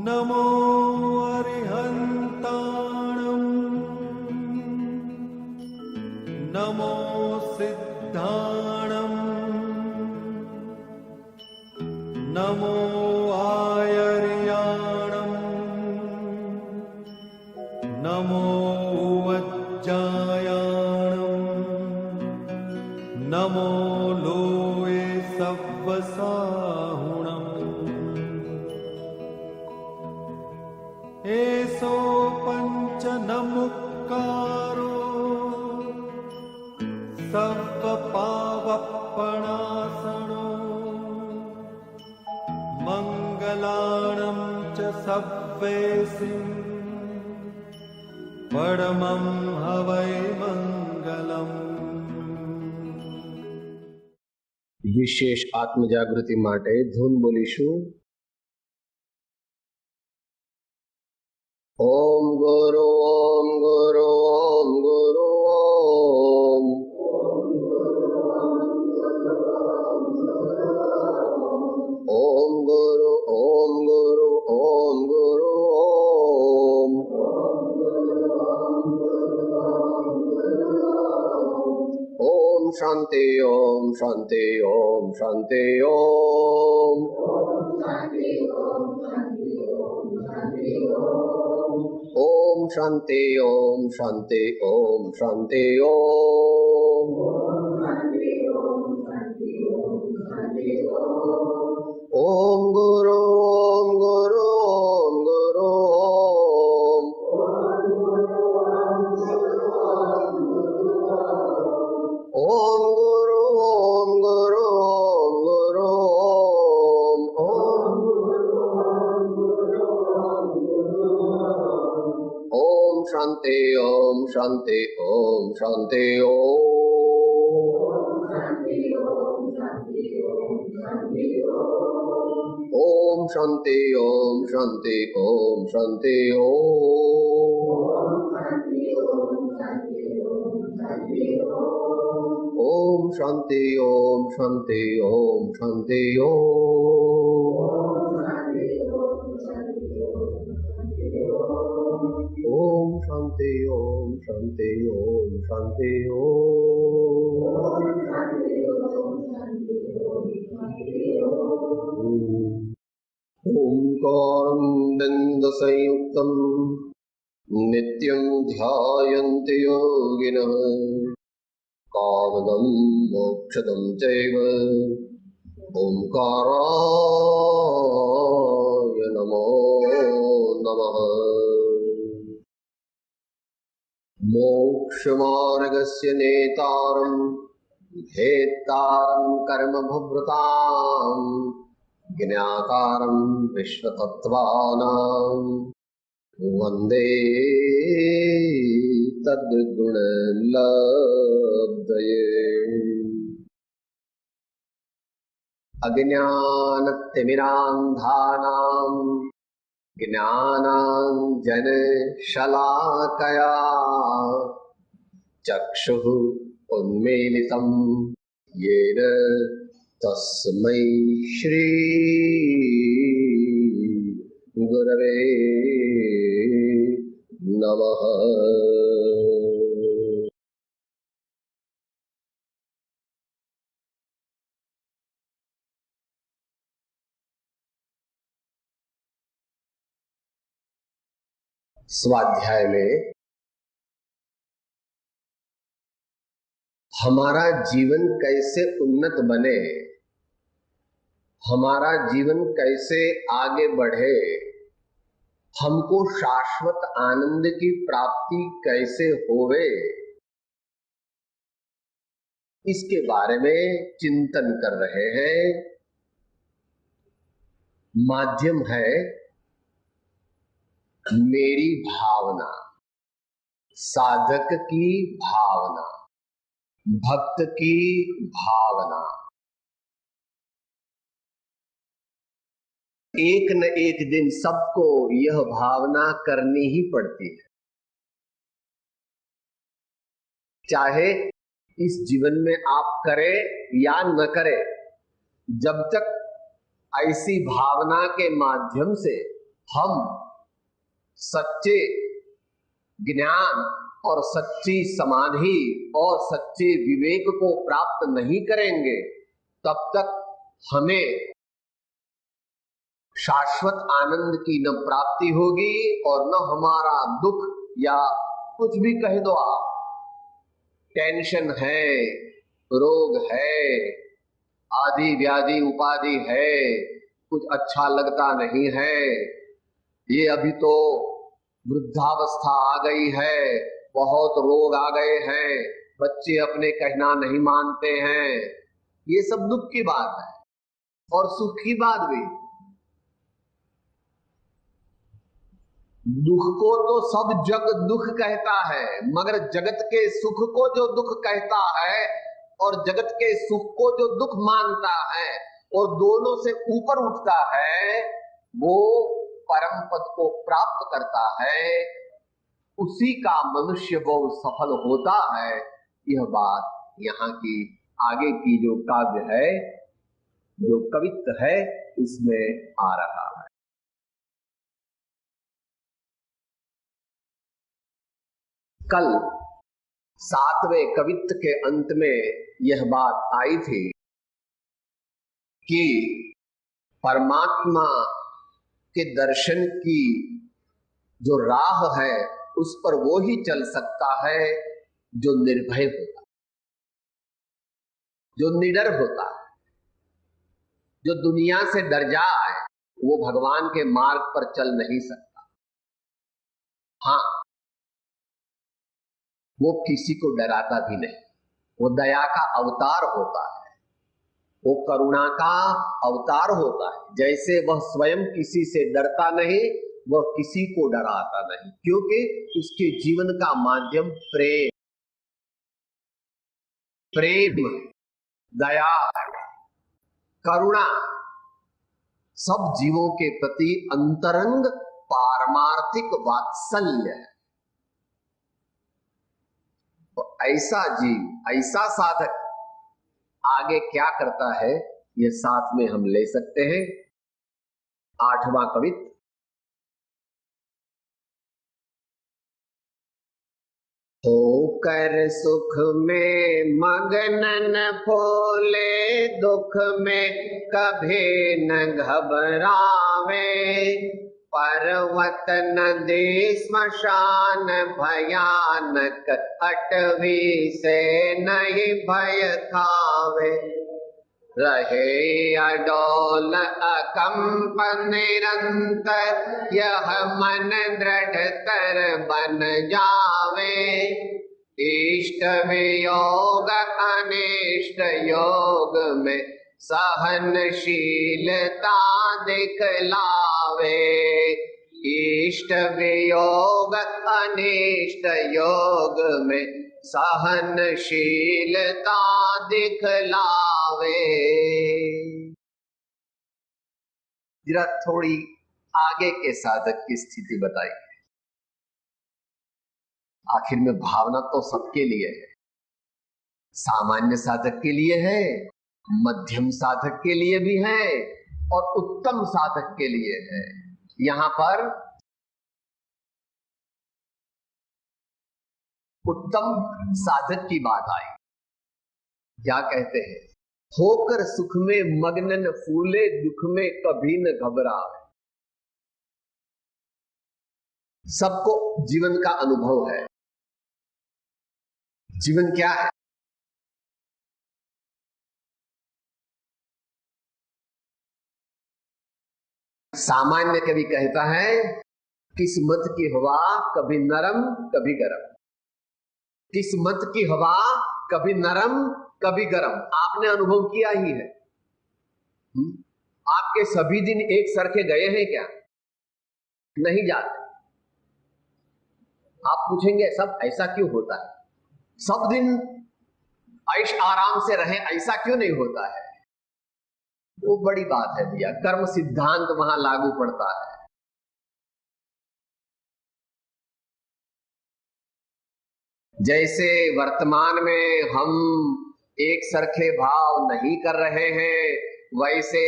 नमो अरिहन्ताणं नमो सिद्धाणं नमो आयर्याणं नमो वज्जायाणं नमो लोये सव्वसाहुणम् एसो पंच नमुक्कारो सर्वपावपणासनो मंगलाणं च सव्वेसिं परमं हवै मंगलम्। विशेष आत्मजागृति માટે ધૂન બોલીશું। ओम गुरु ओम गुरु ओम गुरु ओम ओम गुरु ओम गुरु ओम गुरु ओम ओम शांति ओम शांति ओम शांति ओम ओम शांति ओम शांति ओम शांति ओम ओम गुरु ओम गुरु ओम गुरु ओम ओम गुरु ओम गुरु ओम गुरु ओम ओम शांति ओम शांति ओम शांति ओम ओम शांति ओम शांति ओम शांति ओम शांति ओम शांति ओम शांति ओम शांति ओम शांति ओम शांति ओंकारं दन्दसंयुक्तं नित्यं ध्यायन्ति योगिनः कामदं मोक्षदं चैव ओंकाराय नमो नमः। मोक्षमार्गस्य नेतारं भेत्तारं कर्मभृतां ज्ञातारं विश्वतत्त्वानां वन्दे तद्गुणलब्धये। अज्ञानतिमिरान्धानां ज्ञानाञ्जनशलाकया चक्षुः उन्मीलितं येन तस्मै श्री गुरवे नमः। स्वाध्याय में हमारा जीवन कैसे उन्नत बने, हमारा जीवन कैसे आगे बढ़े, हमको शाश्वत आनंद की प्राप्ति कैसे होवे, इसके बारे में चिंतन कर रहे हैं। माध्यम है मेरी भावना, साधक की भावना, भक्त की भावना। एक न एक दिन सबको यह भावना करनी ही पड़ती है, चाहे इस जीवन में आप करें या न करें। जब तक ऐसी भावना के माध्यम से हम सच्चे ज्ञान और सच्ची समाधि और सच्चे विवेक को प्राप्त नहीं करेंगे, तब तक हमें शाश्वत आनंद की न प्राप्ति होगी और न हमारा दुख, या कुछ भी कह दो आप, टेंशन है, रोग है, आदि व्याधि उपाधि है, कुछ अच्छा लगता नहीं है, ये अभी तो वृद्धावस्था आ गई है, बहुत रोग आ गए हैं, बच्चे अपने कहना नहीं मानते हैं, ये सब दुख की बात है। और सुख की बात भी, दुख को तो सब जग दुख कहता है, मगर जगत के सुख को जो दुख कहता है और जगत के सुख को जो दुख मानता है और दोनों से ऊपर उठता है, वो परम पद को प्राप्त करता है, उसी का मनुष्य बहुत सफल होता है। यह बात यहाँ की आगे की जो काव्य है, जो कवित्व है, उसमें आ रहा है। कल 7वें कवित्व के अंत में यह बात आई थी कि परमात्मा के दर्शन की जो राह है उस पर वो ही चल सकता है जो निर्भय होता है, जो निडर होता है। जो दुनिया से डर जाए वो भगवान के मार्ग पर चल नहीं सकता। हाँ, वो किसी को डराता भी नहीं, वो दया का अवतार होता है, वो करुणा का अवतार होता है। जैसे वह स्वयं किसी से डरता नहीं, वह किसी को डराता नहीं, क्योंकि उसके जीवन का माध्यम प्रेम, दया, करुणा, सब जीवों के प्रति अंतरंग पारमार्थिक वात्सल्य है। तो ऐसा जीव, ऐसा साधक आगे क्या करता है, ये साथ में हम ले सकते हैं। 8वां कवित्व। होकर सुख में मगन न फूले, दुख में कभी न घबरावे, पर्वत नदी श्मशान भयानक, अटवी से नहीं भय खावे, रहे अडोल अकंप निरंतर, यह मन दृढ़तर बन जावे, इष्ट वियोग अनिष्ट योग में सहनशीलता दिखलावे, इष्ट वियोग अनिष्ट योग में सहनशीलता दिखलावे। जरा थोड़ी आगे के साधक की स्थिति बताइए। आखिर में भावना तो सबके लिए है, सामान्य साधक के लिए है, मध्यम साधक के लिए भी है और उत्तम साधक के लिए है। यहां पर उत्तम साधक की बात आई। क्या कहते हैं? होकर सुख में मग्न न फूले, दुख में कभी न घबराए। सबको जीवन का अनुभव है। जीवन क्या है? सामान्य कवि कहता है, किस्मत की हवा कभी नरम कभी गरम, किस्मत की हवा कभी नरम कभी गरम। आपने अनुभव किया ही है। आपके सभी दिन एक सरखे गए हैं क्या? नहीं जाते। आप पूछेंगे सब ऐसा क्यों होता है? सब दिन ऐश आराम से रहे, ऐसा क्यों नहीं होता है? वो बड़ी बात है भैया, कर्म सिद्धांत वहां लागू पड़ता है। जैसे वर्तमान में हम एक सरखे भाव नहीं कर रहे हैं, वैसे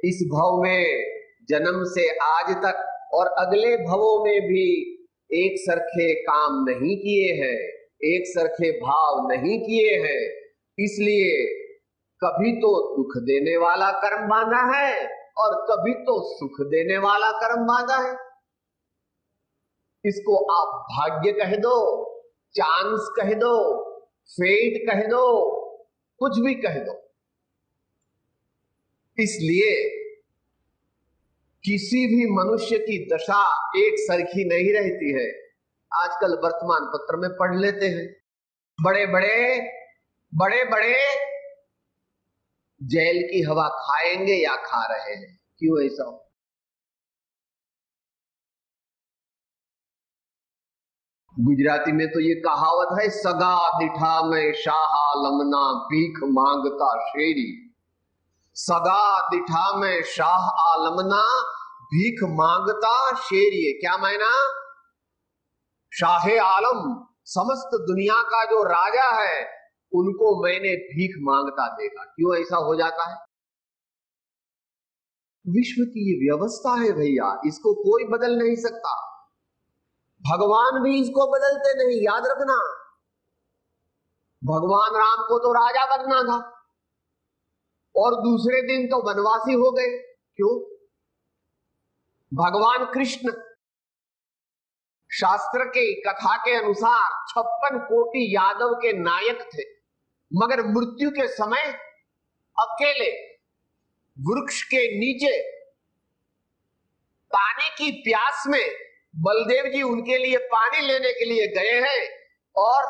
इस भाव में जन्म से आज तक और अगले भवों में भी एक सरखे काम नहीं किए हैं, एक सरखे भाव नहीं किए हैं, इसलिए कभी तो दुख देने वाला कर्म बांधा है और कभी तो सुख देने वाला कर्म बांधा है। इसको आप भाग्य कह दो, चांस कह दो, फेट कह दो, कुछ भी कह दो। इसलिए किसी भी मनुष्य की दशा एक सरखी नहीं रहती है। आजकल वर्तमान पत्र में पढ़ लेते हैं, बड़े बड़े जेल की हवा खाएंगे या खा रहे हैं। क्यों ऐसा हो? गुजराती में तो ये कहावत है, सगा दिठा में शाह आलमना भीख मांगता शेरी। सगा दिठा में शाह आलमना भीख मांगता शेरी। क्या मायना? शाहे आलम, समस्त दुनिया का जो राजा है, उनको मैंने भीख मांगता देखा। क्यों ऐसा हो जाता है? विश्व की ये व्यवस्था है भैया, इसको कोई बदल नहीं सकता। भगवान भी इसको बदलते नहीं, याद रखना। भगवान राम को तो राजा बनना था और दूसरे दिन तो वनवासी हो गए। क्यों? भगवान कृष्ण शास्त्र के कथा के अनुसार 56 कोटि यादव के नायक थे, मगर मृत्यु के समय अकेले वृक्ष के नीचे पानी की प्यास में बलदेव जी उनके लिए पानी लेने के लिए गए हैं और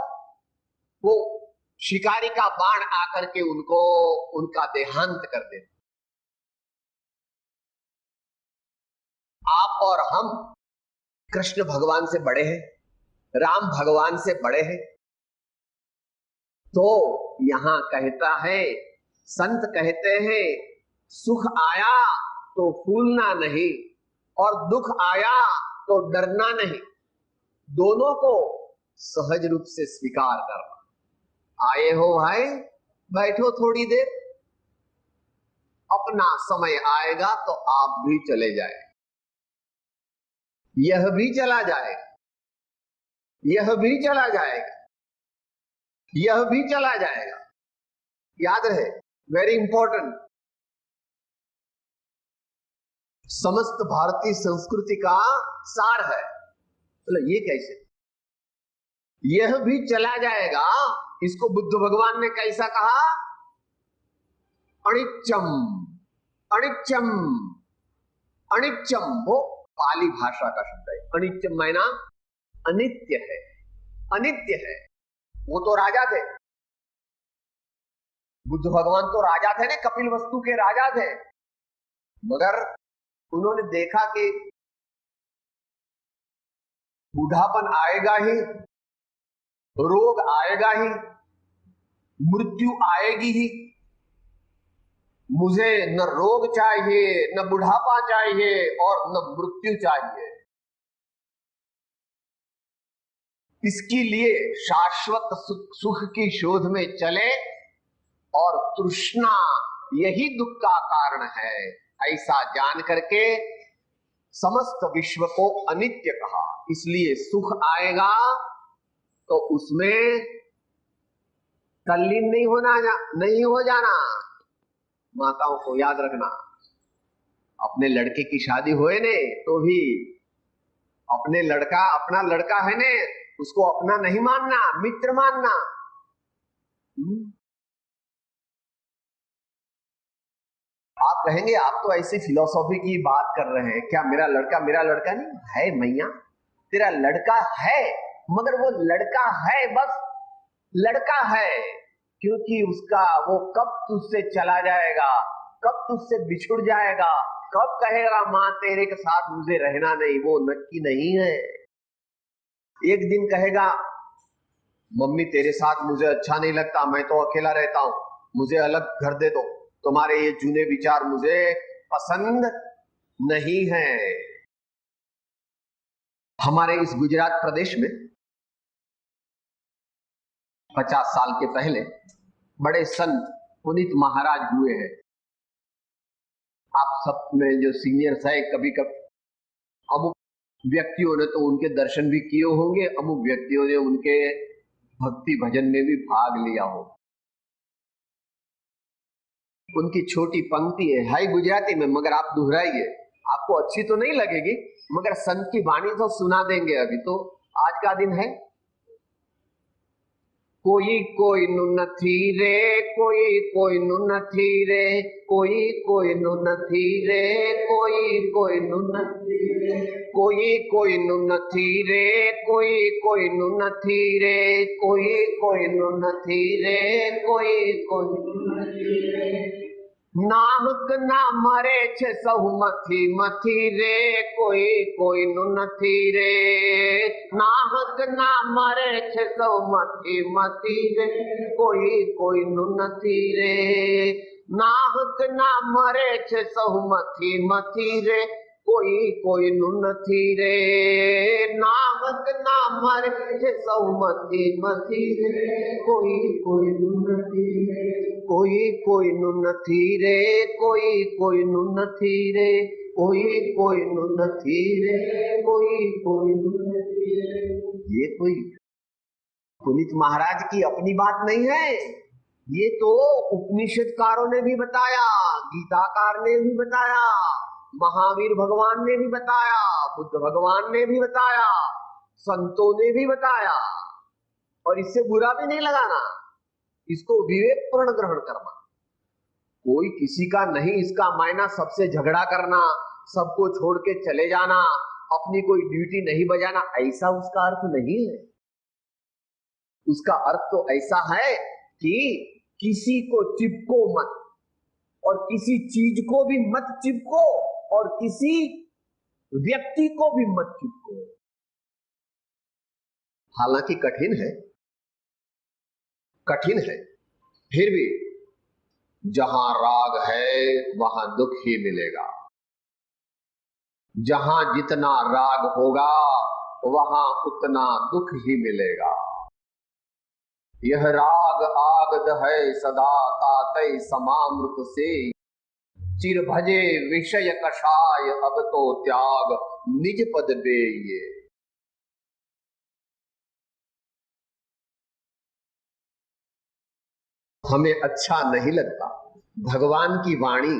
वो शिकारी का बाण आकर के उनको उनका देहांत कर दे। आप और हम कृष्ण भगवान से बड़े हैं, राम भगवान से बड़े हैं। तो यहां कहता है, संत कहते हैं, सुख आया तो फूलना नहीं और दुख आया तो डरना नहीं, दोनों को सहज रूप से स्वीकार करना। आए हो भाई, बैठो थोड़ी देर, अपना समय आएगा तो आप भी चले जाए, यह भी चला जाएगा, यह भी चला जाएगा, यह भी चला जाएगा। याद रहे, वेरी इंपॉर्टेंट। समस्त भारतीय संस्कृति का सार है। मतलब ये कैसे? यह भी चला जाएगा, इसको बुद्ध भगवान ने कैसा कहा? अनिच्चम, अनिच्चम, अनिच्चम। वो पाली भाषा का शब्द है। अनिच्चम मायना अनित्य है, अनित्य है। वो तो राजा थे, बुद्ध भगवान तो राजा थे ना, कपिल वस्तु के राजा थे, मगर उन्होंने देखा कि बूढ़ापन आएगा ही, रोग आएगा ही, मृत्यु आएगी ही। मुझे न रोग चाहिए, न बुढ़ापा चाहिए और न मृत्यु चाहिए। इसके लिए शाश्वत सुख की शोध में चले और तृष्णा यही दुख का कारण है, ऐसा जान करके समस्त विश्व को अनित्य कहा। इसलिए सुख आएगा तो उसमें तल्लीन नहीं हो जाना। माताओं को याद रखना, अपने लड़के की शादी होए ने तो भी अपना लड़का है ने, उसको अपना नहीं मानना, मित्र मानना। आप कहेंगे आप तो ऐसी फिलॉसफी की बात कर रहे हैं, क्या मेरा लड़का नहीं है? मैया, तेरा लड़का है, मगर वो लड़का है, बस लड़का है, क्योंकि उसका वो कब तुझसे चला जाएगा, कब तुझसे बिछुड़ जाएगा, कब कहेगा मां तेरे के साथ मुझे रहना नहीं, वो नक्की नहीं है। एक दिन कहेगा मम्मी तेरे साथ मुझे अच्छा नहीं लगता, मैं तो अकेला रहता हूं, मुझे अलग घर दे दो, तुम्हारे ये जूने विचार मुझे पसंद नहीं है। हमारे इस गुजरात प्रदेश में 50 साल के पहले बड़े संत पुनीत महाराज हुए हैं। आप सब में जो सीनियर्स है, कभी अमुक व्यक्तियों ने तो उनके दर्शन भी किए होंगे, अमुक व्यक्तियों ने उनके भक्ति भजन में भी भाग लिया हो। उनकी छोटी पंक्ति है, हाई गुजराती में, मगर आप दोहराइए, आपको अच्छी तो नहीं लगेगी, मगर संत की वाणी तो सुना देंगे। अभी तो आज का दिन है। कोई कोई नु नथी रे, कोई कोई नु नथी रे, कोई कोई नु नथी रे, कोई कोई नु नथी रे, कोई कोई नु नथी रे, कोई कोई नु नथी रे, कोई कोई नु नथी रे, कोई कोई नु नथी रे। नाहक ना मरे छे सहु मथी मथी रे, कोई कोई नु नथी रे। नाहक ना मरे छे सहु मथी मथी रे, कोई कोई नु नथी रे। नाहक ना मरे छे सहु मथी मथी रे, कोई कोई नु नथी रे। नाहक ना मरे छे सहु मथी मथी रे, कोई कोई नु नथी रे, कोई कोई नु नथी रे, कोई कोई नु नथी रे, कोई कोई नु नथी रे, कोई कोई नु नथी रे। ये कोई पुनीत महाराज की अपनी बात नहीं है, ये तो उपनिषदकारों ने भी बताया, गीताकार ने भी बताया, महावीर भगवान ने भी बताया, बुद्ध भगवान ने भी बताया, संतों ने भी बताया। और इससे बुरा भी नहीं लगाना, इसको विवेकपूर्ण ग्रहण करना। कोई किसी का नहीं, इसका मायना सबसे झगड़ा करना, सबको छोड़ के चले जाना, अपनी कोई ड्यूटी नहीं बजाना, ऐसा उसका अर्थ नहीं है। उसका अर्थ तो ऐसा है कि किसी को चिपको मत, और किसी चीज को भी मत चिपको, और किसी व्यक्ति को भी मत चिपको। हालांकि कठिन है, कठिन है, फिर भी जहां राग है वहां दुख ही मिलेगा। जहां जितना राग होगा वहां उतना दुख ही मिलेगा। यह राग आगद है सदा तातै समामृत से, चिर भजे विषय कषाय अब तो त्याग निज पद बेये। हमें अच्छा नहीं लगता, भगवान की वाणी,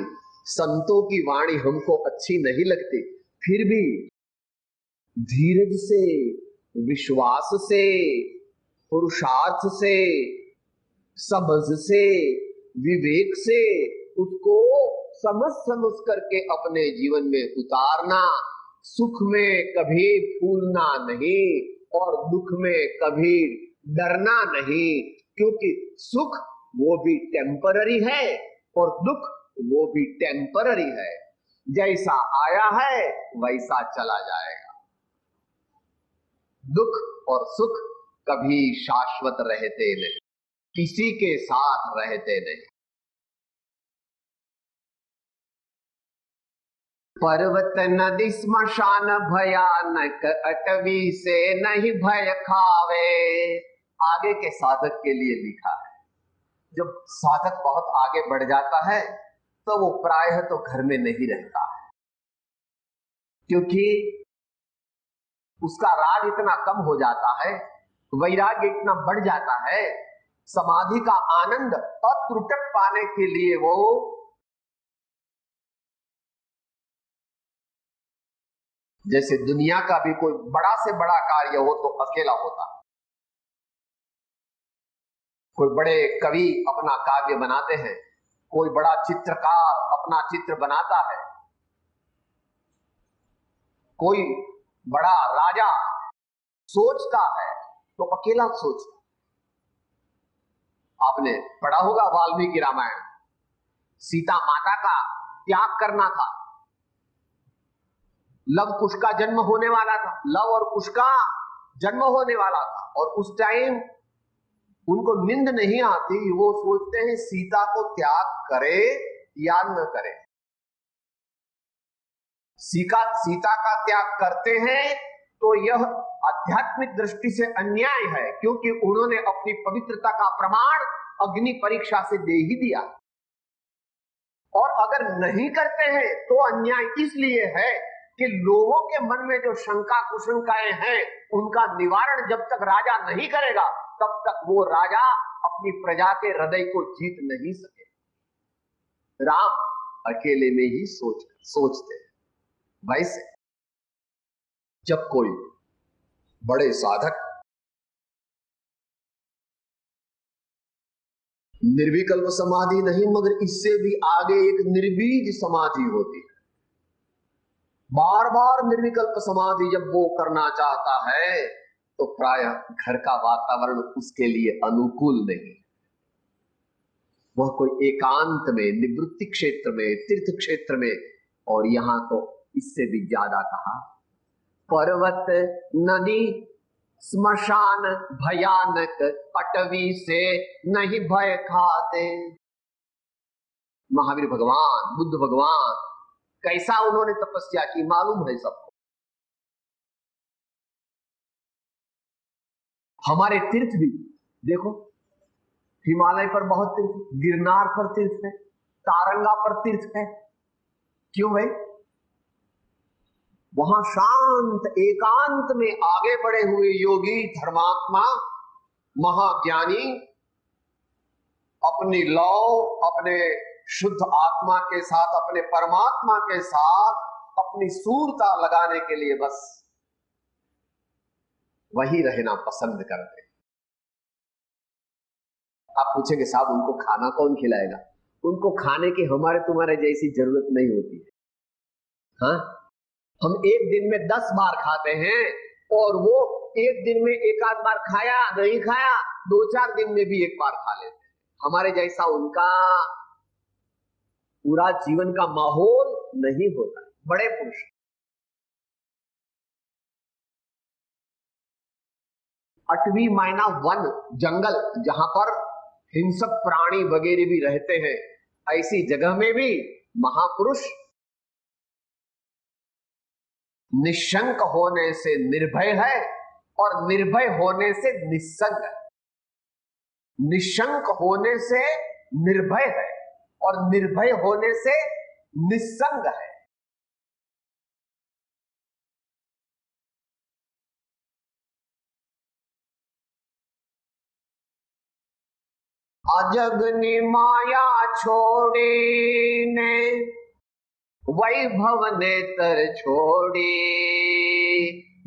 संतों की वाणी हमको अच्छी नहीं लगती, फिर भी धीरज से, विश्वास से, पुरुषार्थ से, समझ से, विवेक से उसको समझ करके अपने जीवन में उतारना। सुख में कभी फूलना नहीं और दुख में कभी डरना नहीं, क्योंकि सुख वो भी टेम्पररी है और दुख वो भी टेम्पररी है। जैसा आया है वैसा चला जाएगा। दुख और सुख कभी शाश्वत रहते नहीं, किसी के साथ रहते नहीं। पर्वत नदी स्मशान भयानक, अटवी से नहीं भय खावे। आगे के साधक के लिए लिखा है। जब साधक बहुत आगे बढ़ जाता है तो वो प्रायः तो घर में नहीं रहता है, क्योंकि उसका राग इतना कम हो जाता है, वैराग्य इतना बढ़ जाता है, समाधि का आनंद अत्रुटक पाने के लिए वो जैसे दुनिया का भी कोई बड़ा से बड़ा कार्य हो तो अकेला होता है। कोई बड़े कवि अपना काव्य बनाते हैं, कोई बड़ा चित्रकार अपना चित्र बनाता है, कोई बड़ा राजा सोचता है तो अकेला सोचता। आपने पढ़ा होगा वाल्मीकि रामायण, सीता माता का त्याग करना था, लव कुश का जन्म होने वाला था, लव और कुश का जन्म होने वाला था, और उस टाइम उनको नींद नहीं आती, वो सोचते हैं सीता को त्याग करे या न करे। सीता का त्याग करते हैं तो यह आध्यात्मिक दृष्टि से अन्याय है, क्योंकि उन्होंने अपनी पवित्रता का प्रमाण अग्नि परीक्षा से दे ही दिया। और अगर नहीं करते हैं तो अन्याय इसलिए है कि लोगों के मन में जो शंका कुशंकाएं हैं उनका निवारण जब तक राजा नहीं करेगा तब तक वो राजा अपनी प्रजा के हृदय को जीत नहीं सके। राम अकेले में ही सोचते हैं। वैसे जब कोई बड़े साधक निर्विकल्प समाधि नहीं मगर इससे भी आगे एक निर्बीज समाधि होती है, बार बार निर्विकल्प समाधि जब वो करना चाहता है तो प्रायः घर का वातावरण उसके लिए अनुकूल नहीं। वह कोई एकांत में, निवृत्ति क्षेत्र में, तीर्थ क्षेत्र में, और यहां तो इससे भी ज्यादा कहा, पर्वत नदी स्मशान भयानक अटवी से नहीं भय खाते। महावीर भगवान, बुद्ध भगवान, कैसा उन्होंने तपस्या की मालूम है सबको। हमारे तीर्थ भी देखो, हिमालय पर बहुत तीर्थ, गिरनार पर तीर्थ है, तारंगा पर तीर्थ है। क्यों भाई? वहां शांत एकांत में आगे बढ़े हुए योगी, धर्मात्मा, महाज्ञानी अपनी लौ, अपने शुद्ध आत्मा के साथ, अपने परमात्मा के साथ अपनी सूरता लगाने के लिए बस वही रहना पसंद करते। आप पूछेंगे साहब उनको खाना कौन खिलाएगा? उनको खाने की हमारे तुम्हारे जैसी जरूरत नहीं होती है। हाँ, हम एक दिन में 10 बार खाते हैं और वो एक दिन में एक आध बार खाया नहीं खाया, 2-4 दिन में भी एक बार खा लेते हैं। हमारे जैसा उनका पूरा जीवन का माहौल नहीं होता। बड़े पुरुष 8वीं मायना वन, जंगल, जहां पर हिंसक प्राणी वगैरह भी रहते हैं, ऐसी जगह में भी महापुरुष निशंक होने से निर्भय है और निर्भय होने से निस्संग है। निशंक होने से निर्भय है और निर्भय होने से निस्संग है। अजगनी माया छोड़ी ने वैभव नेतर छोड़ी,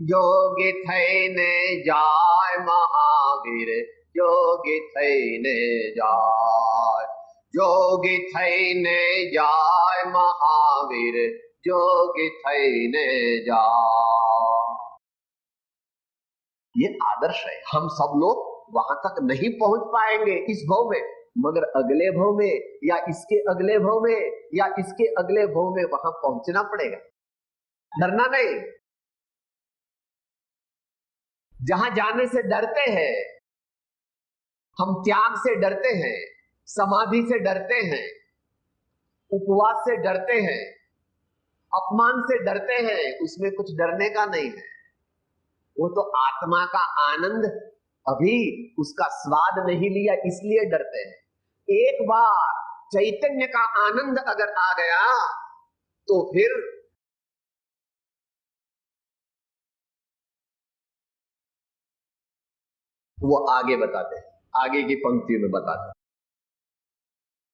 जोगी थईने जाय महावीर, जोगी थईने जाय, जोगी थईने जाय महावीर, जोगी थईने जाय। ये आदर्श है। हम सब लोग वहां तक नहीं पहुंच पाएंगे इस भव में, मगर अगले भव में या इसके अगले भव में या इसके अगले भव में वहां पहुंचना पड़ेगा। डरना नहीं। जहां जाने से डरते हैं, हम त्याग से डरते हैं, समाधि से डरते हैं, उपवास से डरते हैं, अपमान से डरते हैं, उसमें कुछ डरने का नहीं है। वो तो आत्मा का आनंद अभी उसका स्वाद नहीं लिया इसलिए डरते हैं। एक बार चैतन्य का आनंद अगर आ गया तो फिर वो आगे बताते हैं, आगे की पंक्तियों में बताते हैं।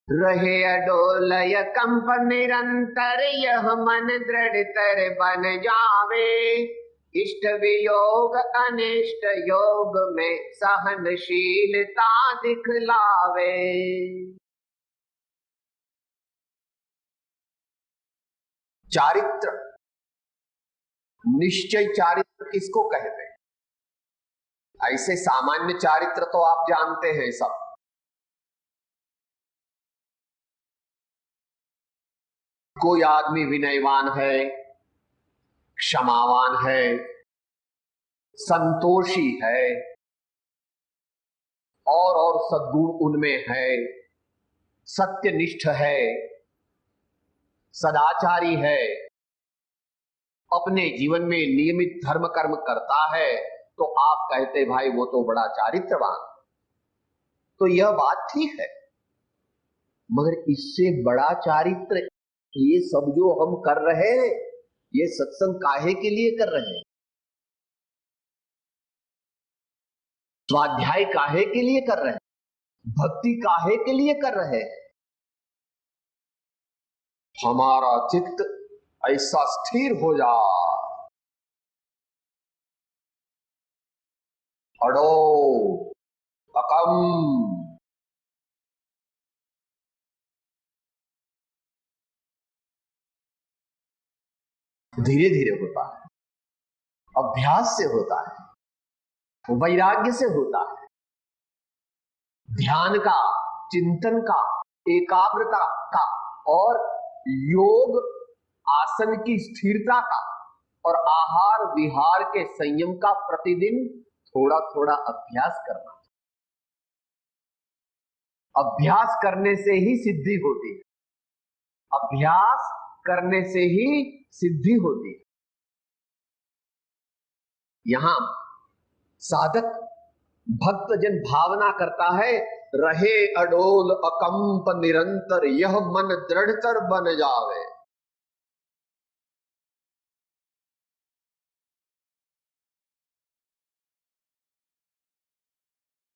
रहे अडोलय कंप निरंतर, यह मन दृढ़ तर बन जावे, इष्ट वियोग अनिष्ट योग में सहनशीलता दिखलावे। चारित्र, निश्चय चारित्र किसको कहते हैं? ऐसे सामान्य चारित्र तो आप जानते हैं सब। कोई आदमी विनयवान है, क्षमावान है, संतोषी है, और सद्गुण उनमें है, सत्यनिष्ठ है, सदाचारी है, अपने जीवन में नियमित धर्म कर्म करता है, तो आप कहते भाई वो तो बड़ा चारित्रवान। तो यह बात ठीक है, मगर इससे बड़ा चारित्र ये सब जो हम कर रहे हैं ये सत्संग काहे के लिए कर रहे हैं, स्वाध्याय काहे के लिए कर रहे हैं, भक्ति काहे के लिए कर रहे हैं। हमारा चित्त ऐसा स्थिर हो जाए, अडो अकम, धीरे धीरे होता है, अभ्यास से होता है, वैराग्य से होता है, ध्यान का, चिंतन का, एकाग्रता का और योग आसन की स्थिरता का और आहार विहार के संयम का प्रतिदिन थोड़ा थोड़ा अभ्यास करना। अभ्यास करने से ही सिद्धि होती है, अभ्यास करने से ही सिद्धि होती है। यहां साधक भक्तजन भावना करता है, रहे अडोल अकंप निरंतर, यह मन दृढ़तर बन जावे।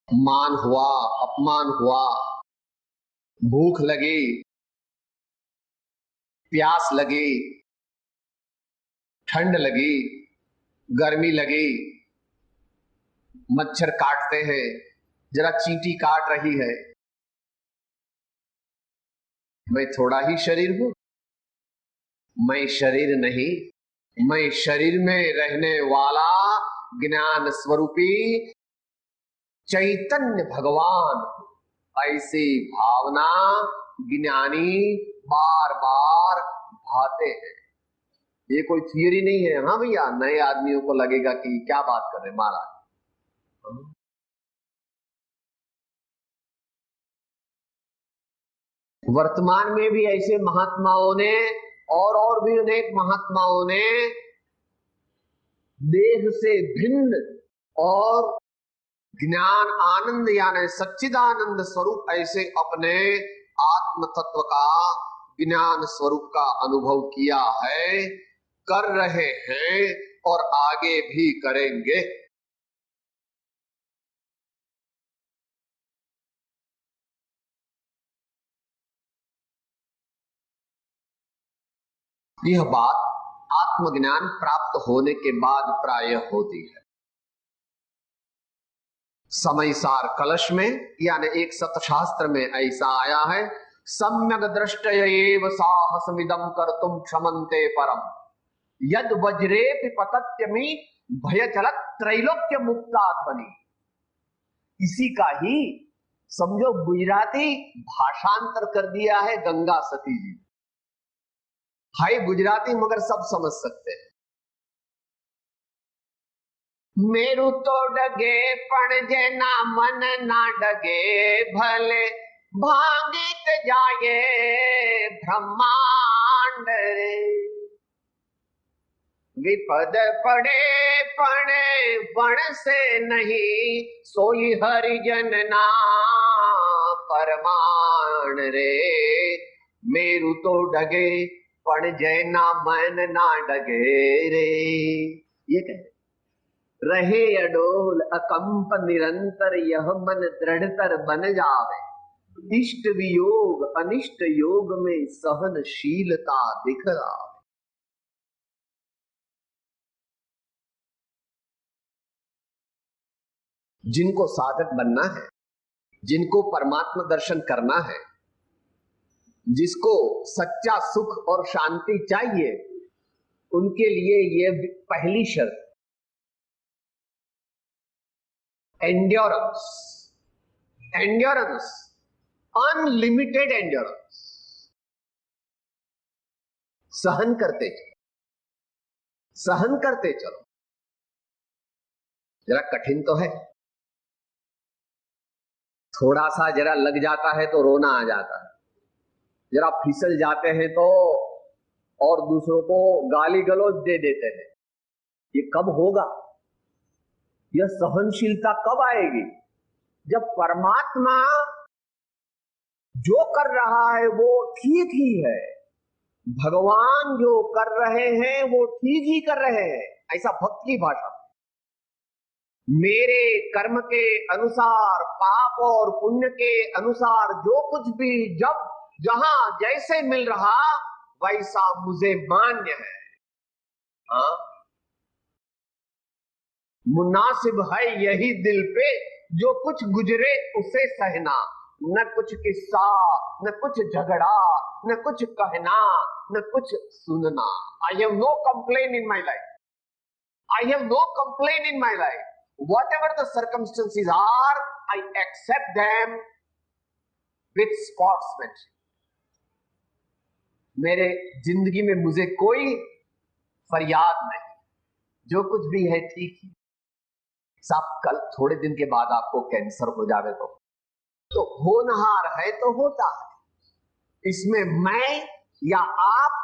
मान हुआ, अपमान हुआ, भूख लगी, प्यास लगी, ठंड लगी, गर्मी लगी, मच्छर काटते हैं, जरा चींटी काट रही है, मैं थोड़ा ही शरीर हूं, मैं शरीर नहीं, मैं शरीर में रहने वाला ज्ञान स्वरूपी चैतन्य भगवान। ऐसी भावना ज्ञानी बार बार भाते हैं। ये कोई थियरी नहीं है। हाँ भैया, नए आदमियों को लगेगा कि क्या बात कर रहे महाराज। वर्तमान में भी ऐसे महात्माओं ने और भी अनेक महात्माओं ने देह से भिन्न और ज्ञान आनंद यानी सच्चिदानंद स्वरूप ऐसे अपने आत्म तत्व का, ज्ञान स्वरूप का अनुभव किया है, कर रहे हैं और आगे भी करेंगे। यह बात आत्मज्ञान प्राप्त होने के बाद प्रायः होती है। समयसार कलश में यानी एक सतशास्त्र में ऐसा आया है, सम्यक दृष्टयैव साहसमिदं कर्तुम क्षमन्ते परम, यद वज्रेपि पतत्यमि भयचलत् त्रैलोक्य मुक्ता ध्वनि। इसी का ही समझो गुजराती भाषांतर कर दिया है गंगा सती जी। हाय गुजराती मगर सब समझ सकते हैं। मेरू तो डगे पण जेना मन ना डगे, भले भांगित जाए ब्रह्मांड रे। विपद पड़े पण बण से नहीं, सोई हरिजन ना परमाण रे। मेरू तो डगे पण जेना मन ना डगे रे। ये कह रहे अडोल अकंप निरंतर, यह मन दृढ़तर बन जावे। इष्ट वियोग अनिष्ट योग में सहनशीलता दिखलावे। जिनको साधक बनना है, जिनको परमात्मा दर्शन करना है, जिसको सच्चा सुख और शांति चाहिए, उनके लिए ये पहली शर्त एंड्योरेंस, एंड्योरेंस, अनलिमिटेड एंड्योरेंस। सहन करते चलो, सहन करते चलो। जरा कठिन तो है, थोड़ा सा जरा लग जाता है तो रोना आ जाता है, जरा फिसल जाते हैं तो और दूसरों को गाली गलौज दे देते हैं। ये कब होगा? यह सहनशीलता कब आएगी? जब परमात्मा जो कर रहा है वो ठीक ही है, भगवान जो कर रहे हैं वो ठीक ही कर रहे हैं, ऐसा भक्त की भाषा। मेरे कर्म के अनुसार, पाप और पुण्य के अनुसार जो कुछ भी जब जहां जैसे मिल रहा वैसा मुझे मान्य है। हाँ, मुनासिब है यही दिल पे जो कुछ गुजरे उसे सहना, न कुछ किस्सा, न कुछ झगड़ा, न कुछ कहना, न कुछ सुनना। I have no complain in my life, I have no complain in my life. Whatever the circumstances are, I accept them with sportsmanship. मेरे जिंदगी में मुझे कोई फरियाद नहीं, जो कुछ भी है ठीक ही। साहब कल थोड़े दिन के बाद आपको कैंसर हो जावे तो होनहार है तो होता है, इसमें मैं या आप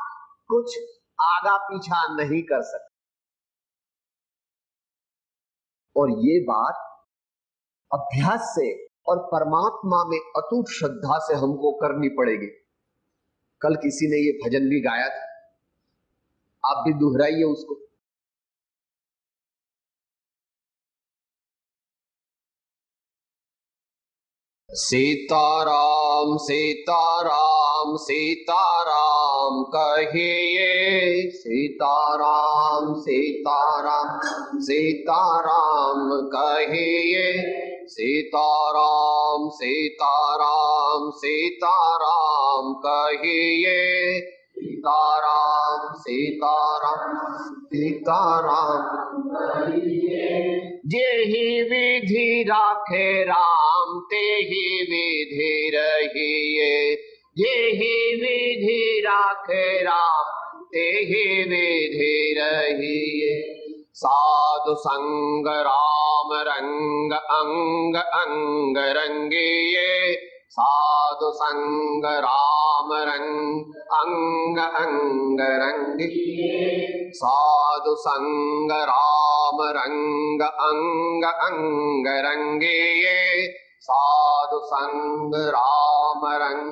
कुछ आगा पीछा नहीं कर सकते। और ये बात अभ्यास से और परमात्मा में अटूट श्रद्धा से हमको करनी पड़ेगी। कल किसी ने ये भजन भी गाया था, आप भी दोहराइए उसको। सीताराम सीताराम सीताराम कहिए, सीताराम सीताराम सीताराम कहिए, सीताराम सीताराम सीताराम कहिए, सीताराम सीताराम सीताराम कहिए। जेहि विधि राखे राम तेहि विधि रहिए, जेहि विधि राखे राम तेहि विधि रहिए। साधु संग राम रंग अंग अंग रंगिए, साधु संग राम रंग अंग अंग रंगिए, साधु संग राम रंग अंग अंग रंगिए, साधु संग राम रंग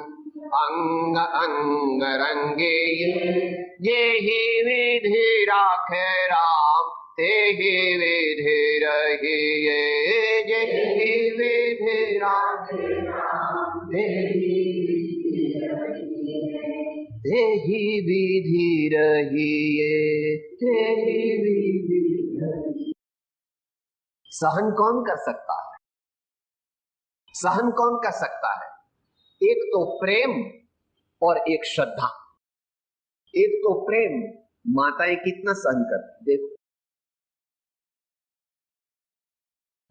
अंग अंग रंगिए। जेहि विधि राखे राम तेहि विधि रहिए, जेहि विधि राखे राम तेहि विधि रहिए, तेहि विधि रहिए। सहन कौन कर सकता है? सहन कौन कर सकता है? एक तो प्रेम और एक श्रद्धा। एक तो प्रेम, माताएं कितना सहन करती, देखो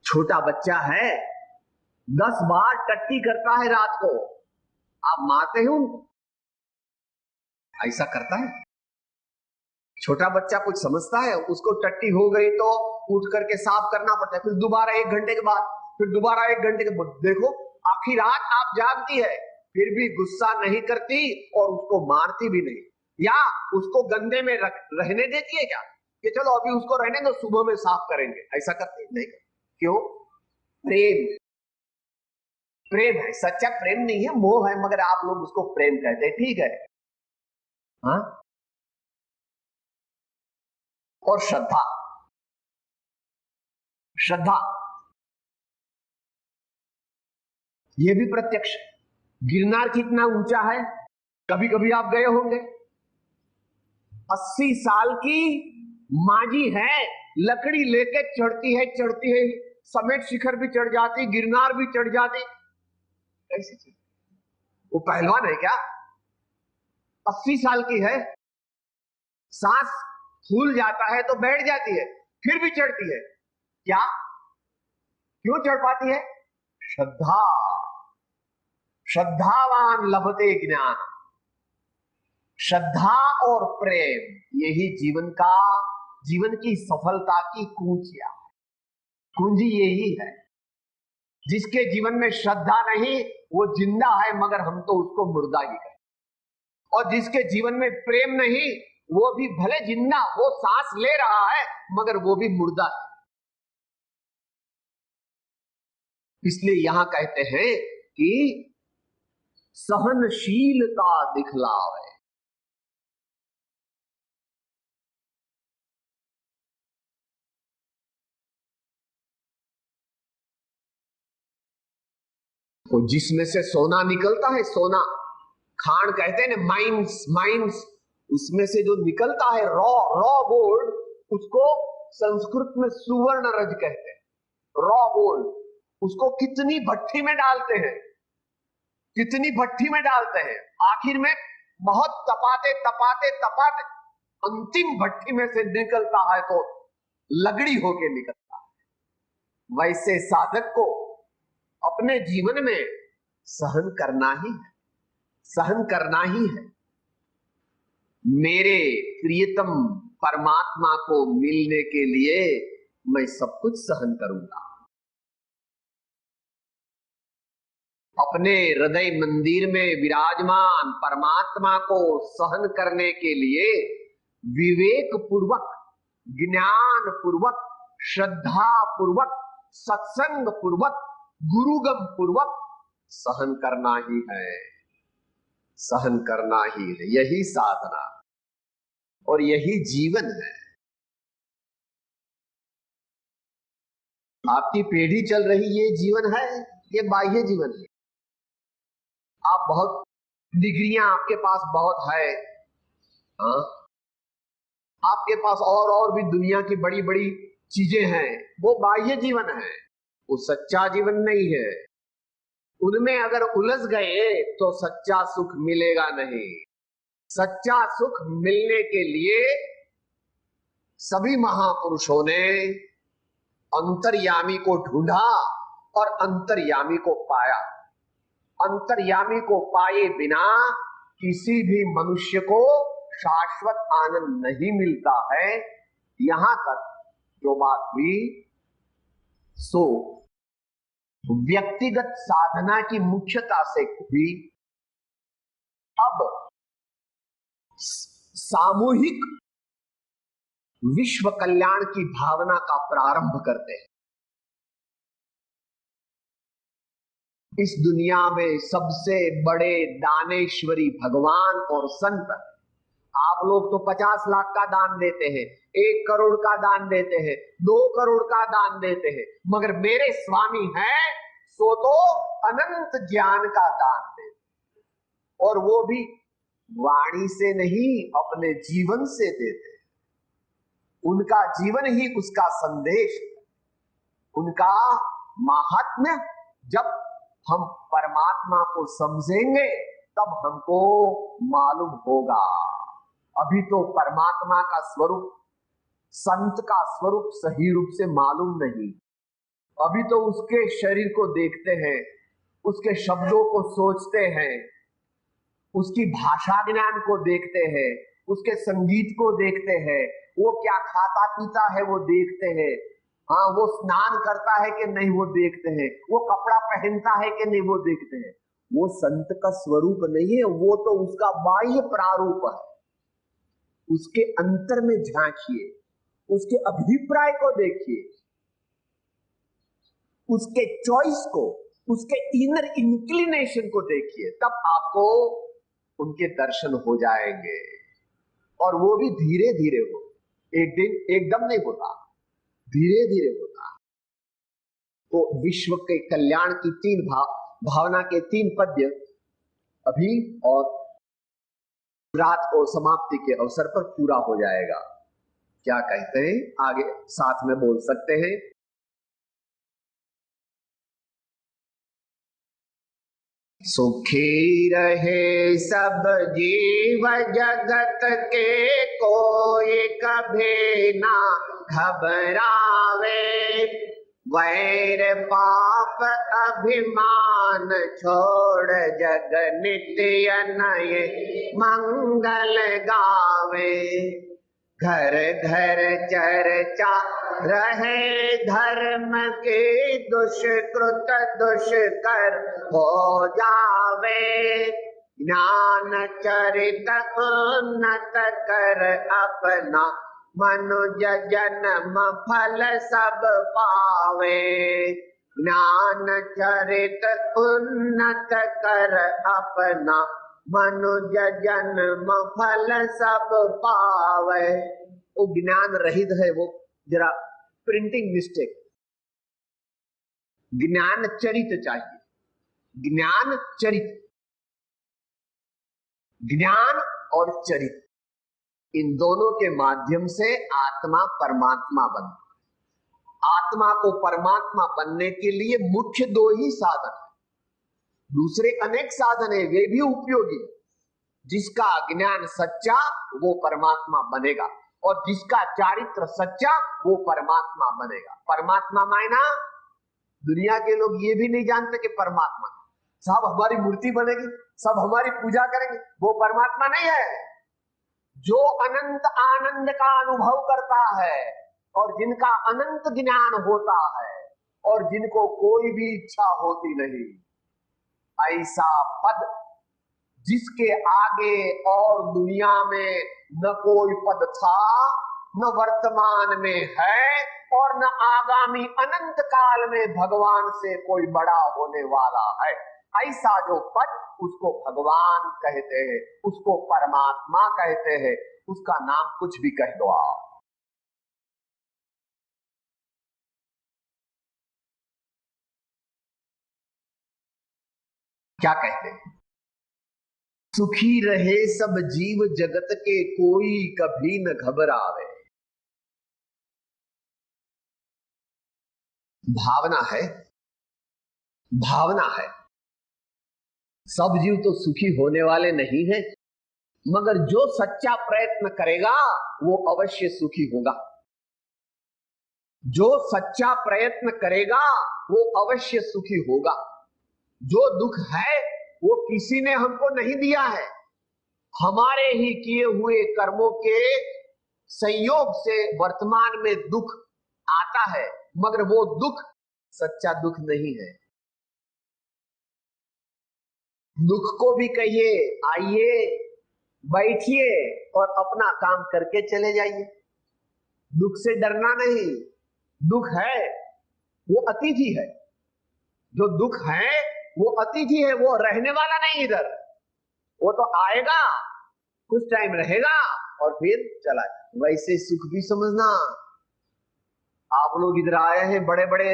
छोटा बच्चा है 10 बार टट्टी करता है रात को, आप मारते हो उनको? ऐसा करता है? छोटा बच्चा कुछ समझता है? उसको टट्टी हो गई तो उठ करके साफ करना पड़ता है, फिर दोबारा 1 घंटे के बाद, फिर दोबारा 1 घंटे के बाद। देखो आखिर रात आप जागती है फिर भी गुस्सा नहीं करती और उसको मारती भी नहीं, या उसको गंदे में रहने देती है क्या कि चलो अभी उसको रहने दो सुबह में साफ करेंगे? ऐसा करती नहीं। क्यों? प्रेम। प्रेम है, सच्चा प्रेम नहीं है, मोह है, मगर आप लोग उसको प्रेम कहते हैं, ठीक है। हाँ? और श्रद्धा, श्रद्धा ये भी प्रत्यक्ष। गिरनार कितना ऊंचा है, कभी कभी आप गए होंगे। 80 साल की माजी है, लकड़ी लेके चढ़ती है, समेत शिखर भी चढ़ जाती, गिरनार भी चढ़ जाती। कैसी चीज? वो पहलवान है क्या? 80 साल की है, सांस फूल जाता है तो बैठ जाती है, फिर भी चढ़ती है। क्या? क्यों चढ़ पाती है? श्रद्धा। श्रद्धावान लभते ज्ञान। श्रद्धा और प्रेम यही जीवन की सफलता की कुंजियां, कुंजी यही है। जिसके जीवन में श्रद्धा नहीं वो जिंदा है, मगर हम तो उसको मुर्दा ही कहते। और जिसके जीवन में प्रेम नहीं वो भी भले जिंदा हो, सांस ले रहा है, मगर वो भी मुर्दा है। इसलिए यहां कहते हैं कि सहनशीलता दिखलावे, वो जिसमें से सोना निकलता है, सोना खान कहते हैं ना, माइंस माइंस, उसमें से जो निकलता है रॉ रॉ गोल्ड, उसको संस्कृत में सुवर्ण रज कहते हैं। रॉ गोल्ड, उसको कितनी भट्टी में डालते हैं, कितनी भट्टी में डालते हैं, आखिर में बहुत तपाते तपाते तपाते अंतिम भट्टी में से निकलता है तो लगड़ी होके निकलता है। वैसे साधक को अपने जीवन में सहन करना ही है, सहन करना ही है। मेरे प्रियतम परमात्मा को मिलने के लिए मैं सब कुछ सहन करूंगा। अपने हृदय मंदिर में विराजमान परमात्मा को सहन करने के लिए विवेक पूर्वक, ज्ञान पूर्वक, श्रद्धा पूर्वक, सत्संग पूर्वक, गुरुगम पूर्वक सहन करना ही है, सहन करना ही है। यही साधना और यही जीवन है। आपकी पीढ़ी चल रही, ये जीवन है, ये बाह्य जीवन है। आप बहुत डिग्रियां आपके पास बहुत है, हाँ? आपके पास और भी दुनिया की बड़ी बड़ी चीजें हैं, वो बाह्य जीवन है, वो सच्चा जीवन नहीं है। उनमें अगर उलझ गए तो सच्चा सुख मिलेगा नहीं। सच्चा सुख मिलने के लिए सभी महापुरुषों ने अंतर्यामी को ढूंढा और अंतर्यामी को पाया। अंतर्यामी को पाए बिना किसी भी मनुष्य को शाश्वत आनंद नहीं मिलता है। यहां तक जो बात हुई सो व्यक्तिगत साधना की मुख्यता से हुई। अब सामूहिक विश्व कल्याण की भावना का प्रारंभ करते हैं। इस दुनिया में सबसे बड़े दानेश्वरी भगवान और संत। आप लोग तो 50 लाख का दान देते हैं, 1 करोड़ का दान देते हैं, 2 करोड़ का दान देते हैं, मगर मेरे स्वामी हैं सो तो अनंत ज्ञान का दान देते, और वो भी वाणी से नहीं, अपने जीवन से देते हैं। उनका जीवन ही उसका संदेश, उनका महात्म्य जब हम परमात्मा को समझेंगे तब हमको मालूम होगा। अभी तो परमात्मा का स्वरूप, संत का स्वरूप सही रूप से मालूम नहीं। अभी तो उसके शरीर को देखते हैं, उसके शब्दों को सोचते हैं, उसकी भाषा ज्ञान को देखते हैं, उसके संगीत को देखते हैं, वो क्या खाता पीता है वो देखते हैं, हाँ वो स्नान करता है कि नहीं वो देखते हैं, वो कपड़ा पहनता है कि नहीं वो देखते हैं। वो संत का स्वरूप नहीं है, वो तो उसका बाह्य प्रारूप है। उसके अंतर में झांकिए, उसके अभिप्राय को देखिए, उसके चॉइस को, उसके इनर इंक्लिनेशन को देखिए, तब आपको उनके दर्शन हो जाएंगे। और वो भी धीरे धीरे हो, एक दिन एकदम नहीं होता, धीरे धीरे होता। तो विश्व के कल्याण की 3 भावना के 3 पद्य अभी और रात को समाप्ति के अवसर पर पूरा हो जाएगा। क्या कहते हैं, आगे साथ में बोल सकते हैं। सुखी रहे सब जीव जगत के, कोई कभी ना घबरावे। वैर पाप अभिमान छोड़, जग नित्य नय मंगल गावे। घर घर चर्चा रहे धर्म के, दुष्कृत दुष्कर हो जावे। ज्ञान चरित उन्नत कर अपना, मनुज जन्म फल सब पावे। ज्ञान चरित उन्नत कर अपना, मनुज जन्म फल सब पावे। वो ज्ञान रहित है, वो जरा प्रिंटिंग मिस्टेक। ज्ञान चरित चाहिए, ज्ञान चरित्र, ज्ञान और चरित्र, इन दोनों के माध्यम से आत्मा परमात्मा बनता है। आत्मा को परमात्मा बनने के लिए मुख्य दो ही साधन है, दूसरे अनेक साधन है, वे भी उपयोगी है। जिसका ज्ञान सच्चा वो परमात्मा बनेगा, और जिसका चारित्र सच्चा वो परमात्मा बनेगा। परमात्मा मायना दुनिया के लोग ये भी नहीं जानते कि परमात्मा सब हमारी मूर्ति बनेगी, सब हमारी पूजा करेंगे, वो परमात्मा नहीं है। जो अनंत आनंद का अनुभव करता है और जिनका अनंत ज्ञान होता है और जिनको कोई भी इच्छा होती नहीं, ऐसा पद जिसके आगे और दुनिया में न कोई पद था, न वर्तमान में है और न आगामी अनंत काल में भगवान से कोई बड़ा होने वाला है, ऐसा जो पद उसको भगवान कहते हैं, उसको परमात्मा कहते हैं। उसका नाम कुछ भी कह दो आप। क्या कहते हैं? सुखी रहे सब जीव जगत के, कोई कभी न घबरावे। भावना है, भावना है। सब जीव तो सुखी होने वाले नहीं है, मगर जो सच्चा प्रयत्न करेगा वो अवश्य सुखी होगा। जो सच्चा प्रयत्न करेगा वो अवश्य सुखी होगा। जो दुख है वो किसी ने हमको नहीं दिया है, हमारे ही किए हुए कर्मों के संयोग से वर्तमान में दुख आता है, मगर वो दुख सच्चा दुख नहीं है। दुख को भी कहिए आइए बैठिए और अपना काम करके चले जाइए, दुख से डरना नहीं। दुख है वो अतिथि है, जो दुख है वो अतिथि है, वो रहने वाला नहीं इधर। वो तो आएगा, कुछ टाइम रहेगा और फिर चला जाए। वैसे सुख भी समझना, आप लोग इधर आए हैं बड़े बड़े,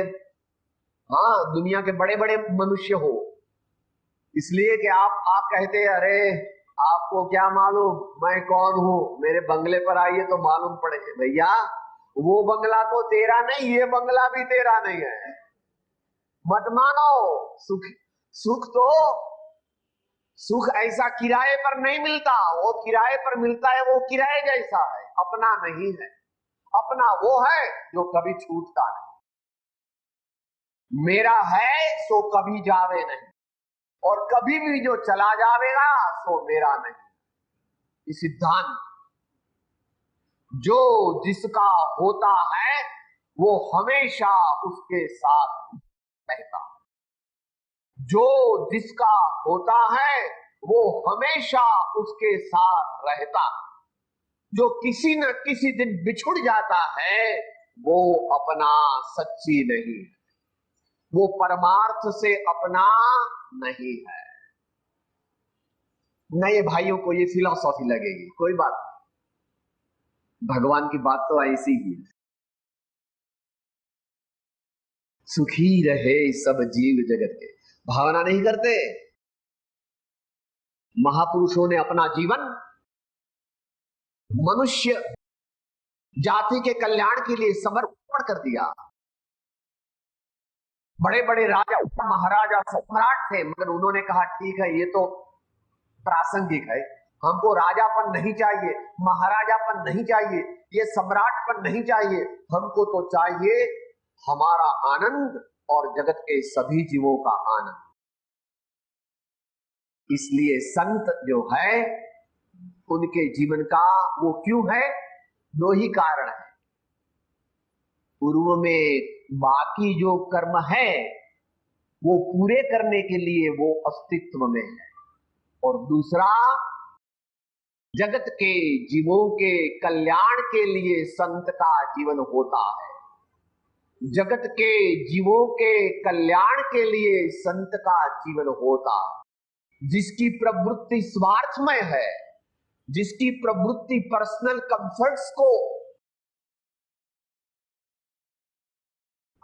हाँ दुनिया के बड़े बड़े मनुष्य हो, इसलिए कि आप कहते अरे आपको क्या मालूम मैं कौन हूं, मेरे बंगले पर आइए तो मालूम पड़ेगा। भैया वो बंगला तो तेरा नहीं, ये बंगला भी तेरा नहीं है, मत मानो। सुख ऐसा किराए पर नहीं मिलता, वो किराए पर मिलता है, वो किराए जैसा है, अपना नहीं है। अपना वो है जो कभी छूटता नहीं, मेरा है सो कभी जावे नहीं, और कभी भी जो चला जावेगा सो मेरा नहीं। ये सिद्धांत, जो जिसका होता है वो हमेशा उसके साथ रहता, जो जिसका होता है वो हमेशा उसके साथ रहता। जो किसी न किसी दिन बिछुड़ जाता है वो अपना सच्ची नहीं है, वो परमार्थ से अपना नहीं है। नए भाइयों को ये फिलॉसफी लगेगी, कोई बात नहीं, भगवान की बात तो ऐसी ही है। सुखी रहे सब जीव जगत के, भावना नहीं करते। महापुरुषों ने अपना जीवन मनुष्य जाति के कल्याण के लिए समर्पण कर दिया। बड़े बड़े राजा महाराजा सम्राट थे, मगर उन्होंने कहा ठीक है ये तो प्रासंगिक है, हमको राजापन नहीं चाहिए, महाराजापन नहीं चाहिए, ये सम्राटपन नहीं चाहिए, हमको तो चाहिए हमारा आनंद और जगत के सभी जीवों का आनंद। इसलिए संत जो है उनके जीवन का वो क्यों है, दो ही कारण है। पूर्व में बाकी जो कर्म है वो पूरे करने के लिए वो अस्तित्व में है, और दूसरा जगत के जीवों के कल्याण के लिए संत का जीवन होता है। जगत के जीवों के कल्याण के लिए संत का जीवन होता। जिसकी प्रवृत्ति स्वार्थमय है, जिसकी प्रवृत्ति पर्सनल कंफर्ट्स को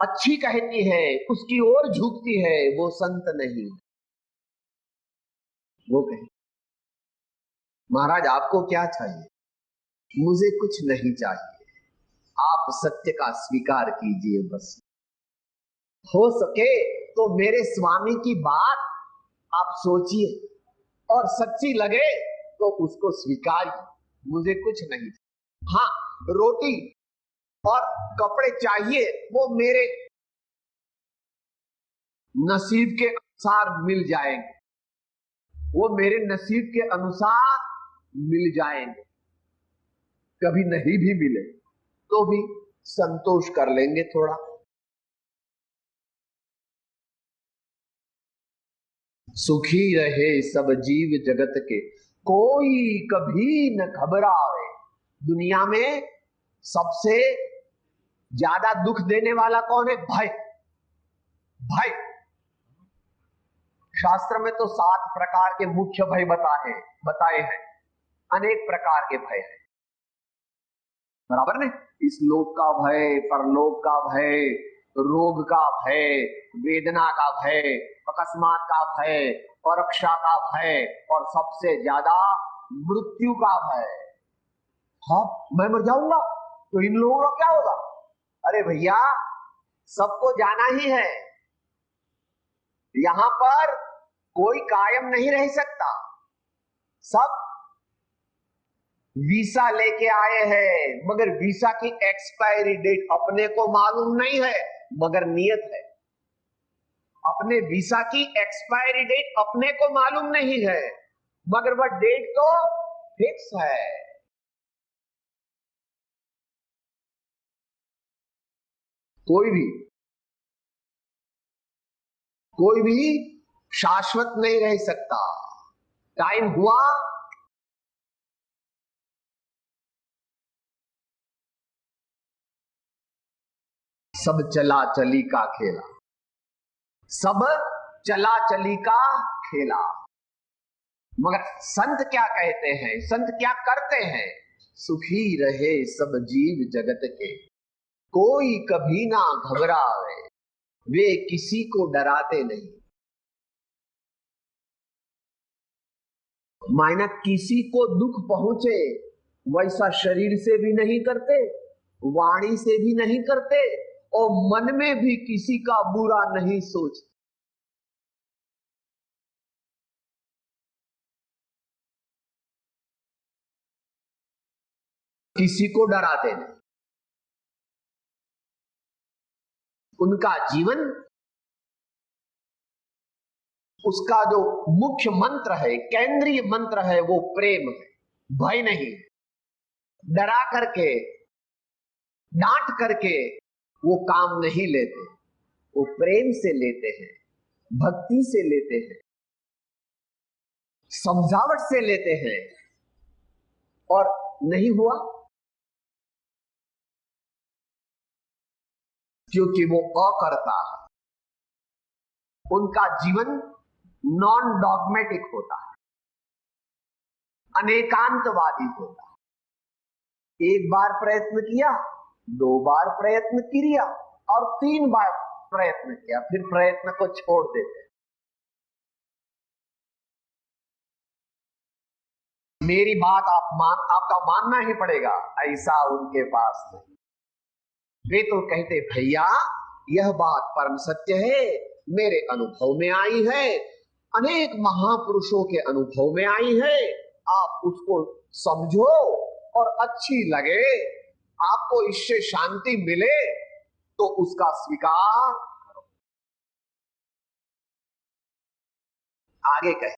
अच्छी कहती है, उसकी ओर झुकती है, वो संत नहीं। वो कहे, महाराज आपको क्या चाहिए? मुझे कुछ नहीं चाहिए, आप सत्य का स्वीकार कीजिए बस। हो सके तो मेरे स्वामी की बात आप सोचिए और सच्ची लगे तो उसको स्वीकारिए, मुझे कुछ नहीं। हाँ, रोटी और कपड़े चाहिए, वो मेरे नसीब के अनुसार मिल जाएंगे, वो मेरे नसीब के अनुसार मिल जाएंगे। कभी नहीं भी मिले तो भी संतोष कर लेंगे थोड़ा। सुखी रहे सब जीव जगत के, कोई कभी न घबराए। दुनिया में सबसे ज्यादा दुख देने वाला कौन है? भय। भय, शास्त्र में तो 7 प्रकार के मुख्य भय बताए हैं। अनेक प्रकार के भय हैं, बराबर ने? इस लोक का भय, परलोक का भय, रोग का भय, वेदना का भय, अकस्मात का भय, परीक्षा का भय, और सबसे ज्यादा मृत्यु का भय। हाँ, मैं मर जाऊंगा तो इन लोगों का क्या होगा? अरे भैया, सबको जाना ही है, यहां पर कोई कायम नहीं रह सकता। सब वीसा लेके आए हैं, मगर वीसा की एक्सपायरी डेट अपने को मालूम नहीं है, मगर नियत है। अपने वीसा की एक्सपायरी डेट अपने को मालूम नहीं है, मगर वह डेट तो फिक्स है। कोई भी शाश्वत नहीं रह सकता। टाइम हुआ, सब चला चली का खेला, सब चला चली का खेला। मगर संत क्या कहते हैं, संत क्या करते हैं? सुखी रहे सब जीव जगत के, कोई कभी ना घबरावे। वे किसी को डराते नहीं, माना किसी को दुख पहुंचे वैसा शरीर से भी नहीं करते, वाणी से भी नहीं करते, और मन में भी किसी का बुरा नहीं सोचते। किसी को डराते नहीं। उनका जीवन, उसका जो मुख्य मंत्र है, केंद्रीय मंत्र है, वो प्रेम है, भय नहीं। डरा करके, डांट करके वो काम नहीं लेते, वो प्रेम से लेते हैं, भक्ति से लेते हैं, समझावट से लेते हैं। और नहीं हुआ क्योंकि वो अकर्ता है। उनका जीवन नॉन डॉगमेटिक होता है, अनेकांतवादी होता है। एक बार प्रयत्न किया, 2 बार प्रयत्न किया, और 3 बार प्रयत्न किया, फिर प्रयत्न को छोड़ देते। मेरी बात आपका मानना ही पड़ेगा, ऐसा उनके पास नहीं। वे तो कहते, भैया यह बात परम सत्य है, मेरे अनुभव में आई है, अनेक महापुरुषों के अनुभव में आई है, आप उसको समझो और अच्छी लगे, आपको इससे शांति मिले तो उसका स्वीकार करो। आगे कहे,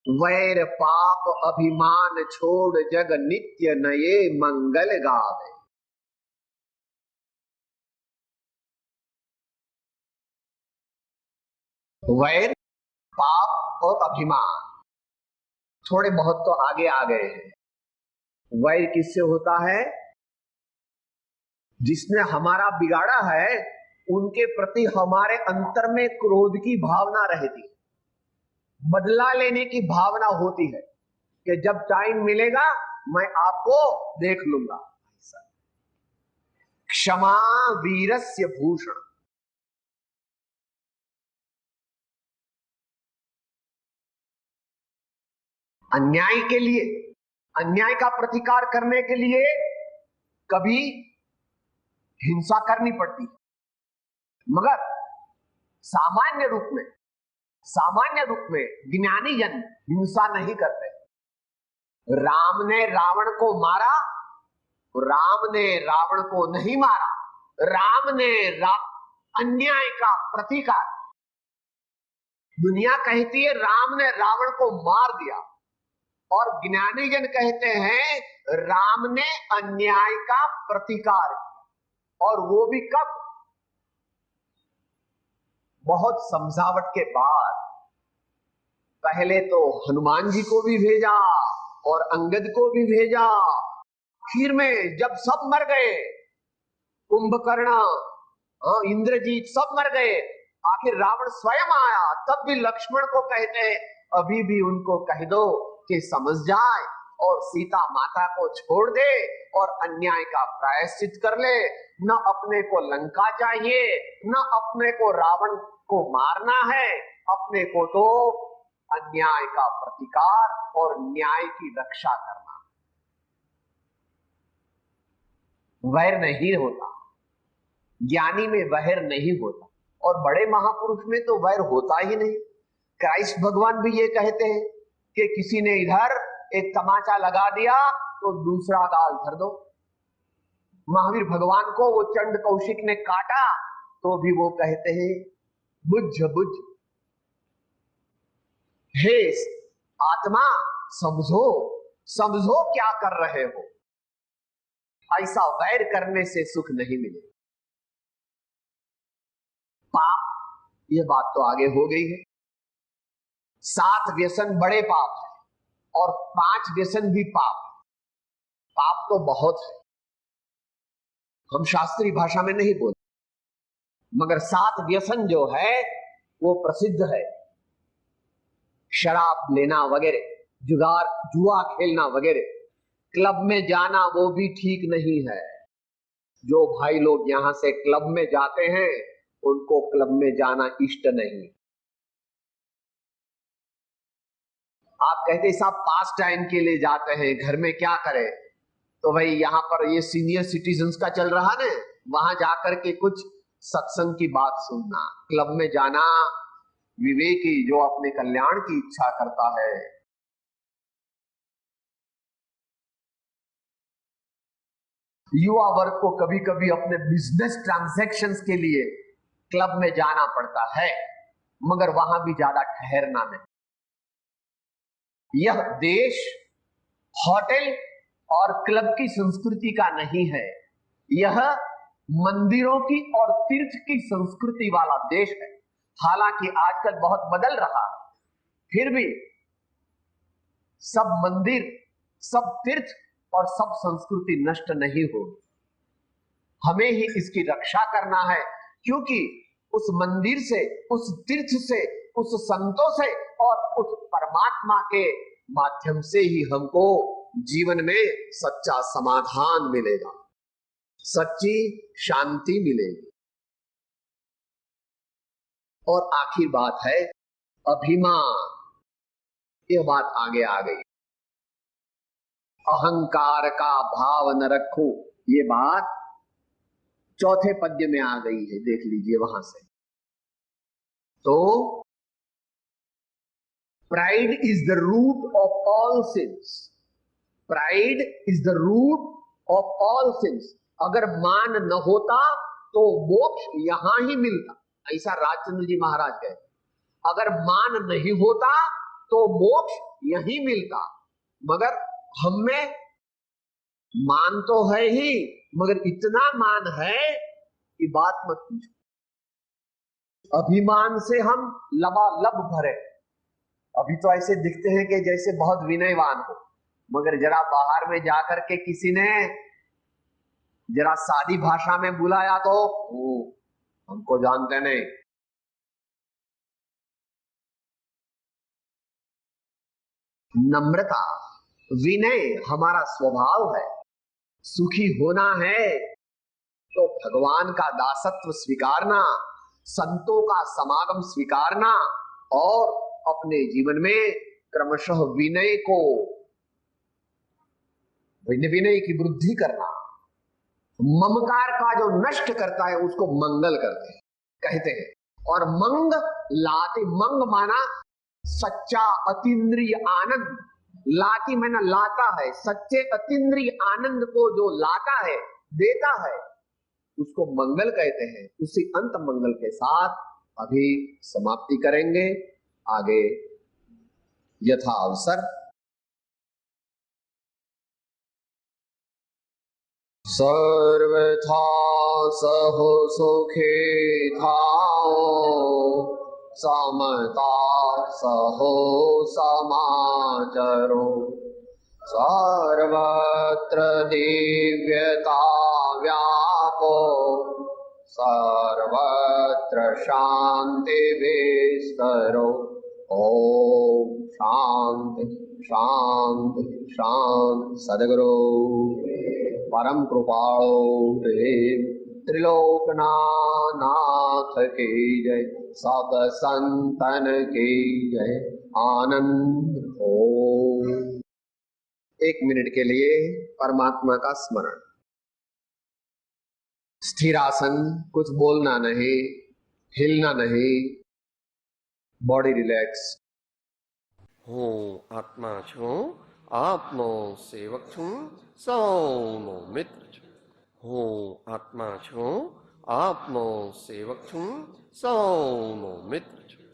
वैर पाप अभिमान छोड़ जग नित्य नये मंगल गावे। वैर, पाप और अभिमान, थोड़े बहुत तो आगे आ गए हैं। वैर किससे होता है? जिसने हमारा बिगाड़ा है उनके प्रति हमारे अंतर में क्रोध की भावना रहती है, बदला लेने की भावना होती है कि जब टाइम मिलेगा मैं आपको देख लूंगा। क्षमा वीरस्य भूषण। अन्याय के लिए, अन्याय का प्रतिकार करने के लिए कभी हिंसा करनी पड़ती, मगर सामान्य रूप में ज्ञानी जन हिंसा नहीं करते। राम ने रावण को मारा, राम ने रावण को नहीं मारा, राम ने अन्याय का प्रतिकार। दुनिया कहती है राम ने रावण को मार दिया, और ज्ञानी जन कहते हैं राम ने अन्याय का प्रतिकार किया। और वो भी कब? बहुत समझावट के बाद। पहले तो हनुमान जी को भी भेजा और अंगद को भी भेजा। आखिर में जब सब मर गए, कुंभकर्ण, इंद्रजीत सब मर गए, आखिर रावण स्वयं आया, तब भी लक्ष्मण को कहते हैं अभी भी उनको कह दो कि समझ जाए और सीता माता को छोड़ दे और अन्याय का प्रायश्चित कर ले। न अपने को लंका चाहिए, न अपने को रावण को मारना है, अपने को तो अन्याय का प्रतिकार और न्याय की रक्षा करना। वैर नहीं होता, ज्ञानी में वैर नहीं होता, और बड़े महापुरुष में तो वैर होता ही नहीं। क्राइस्ट भगवान भी ये कहते हैं कि किसी ने इधर एक तमाचा लगा दिया तो दूसरा गाल धर दो। महावीर भगवान को वो चंड कौशिक ने काटा तो भी वो कहते हैं बुझ बुझ, हे आत्मा समझो, समझो क्या कर रहे हो। ऐसा वैर करने से सुख नहीं मिले। पाप, ये बात तो आगे हो गई है। 7 व्यसन बड़े पाप है और 5 व्यसन भी पाप। पाप तो बहुत है, हम शास्त्रीय भाषा में नहीं बोलते, मगर 7 व्यसन जो है वो प्रसिद्ध है। शराब लेना वगैरह, जुआ खेलना वगैरह, क्लब में जाना वो भी ठीक नहीं है। जो भाई लोग यहां से क्लब में जाते हैं उनको क्लब में जाना इष्ट नहीं। आप कहते साहब पास टाइम के लिए जाते हैं, घर में क्या करें? तो भाई यहाँ पर ये सीनियर सिटीजन्स का चल रहा ना, वहां जाकर के कुछ सत्संग की बात सुनना। क्लब में जाना विवेकी जो अपने कल्याण की इच्छा करता है। युवा वर्ग को कभी कभी अपने बिजनेस ट्रांजैक्शंस के लिए क्लब में जाना पड़ता है, मगर वहां भी ज्यादा ठहरना नहीं। यह देश होटल और क्लब की संस्कृति का नहीं है, यह मंदिरों की और तीर्थ की संस्कृति वाला देश है। हालांकि आजकल बहुत बदल रहा है, फिर भी सब मंदिर, सब तीर्थ और सब संस्कृति नष्ट नहीं होगी। हमें ही इसकी रक्षा करना है, क्योंकि उस मंदिर से, उस तीर्थ से, उस संतों से और उस परमात्मा के माध्यम से ही हमको जीवन में सच्चा समाधान मिलेगा, सच्ची शांति मिलेगी। और आखिर बात है अभिमान। यह बात आगे आ गई, अहंकार का भाव न रखो, ये बात 4थे पद्य में आ गई है, देख लीजिए वहां से। तो pride is the root of all sins, pride is the root of all sins. अगर मान न होता तो मोक्ष यहां ही मिलता, ऐसा राजचंद्र जी महाराज कहते। अगर मान नहीं होता तो मोक्ष यही मिलता, मगर हम में मान तो है ही, मगर इतना मान है कि बात मत पूछो। अभिमान से हम लबालब भरे। अभी तो ऐसे दिखते हैं कि जैसे बहुत विनयवान हो, मगर जरा बाहर में जाकर के किसी ने जरा सादी भाषा में बुलाया तो हमको जानते नहीं। नम्रता, विनय हमारा स्वभाव है। सुखी होना है तो भगवान का दासत्व स्वीकारना, संतों का समागम स्वीकारना और अपने जीवन में क्रमशः विनय को, विनय की वृद्धि करना, ममकार का जो नष्ट करता है उसको मंगल करते हैं, कहते हैं। और मंग लाते, मंग माना सच्चा अतीन्द्रिय आनंद, लाती माना लाता है, सच्चे अतीन्द्रिय आनंद को जो लाता है, देता है, उसको मंगल कहते हैं। उसी अंत मंगल के साथ अभी समाप्ति करेंगे, आगे यथा अवसर। सर्वथा सहो सुखे थाओ, समता सहो समाचरो, सर्वत्र दिव्यता व्यापो, सर्वत्र शांति विस्तरो। ओम शांति शांति शांति। सद्गुरु परम कृपालो देव त्रिलोकनाथ की जय, सब संतन की जय। आनंद हो। 1 मिनट के लिए परमात्मा का स्मरण। स्थिर आसन, कुछ बोलना नहीं, हिलना नहीं, बॉडी रिलैक्स। હું આત્મા છું, આપનો સેવક છું, સૌનો મિત્ર છું. હું આત્મા છું, આપનો સેવક છું, સૌનો મિત્ર છું.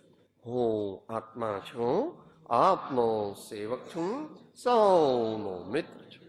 હું આત્મા છું, આપનો સેવક છું, સૌનો મિત્ર છું.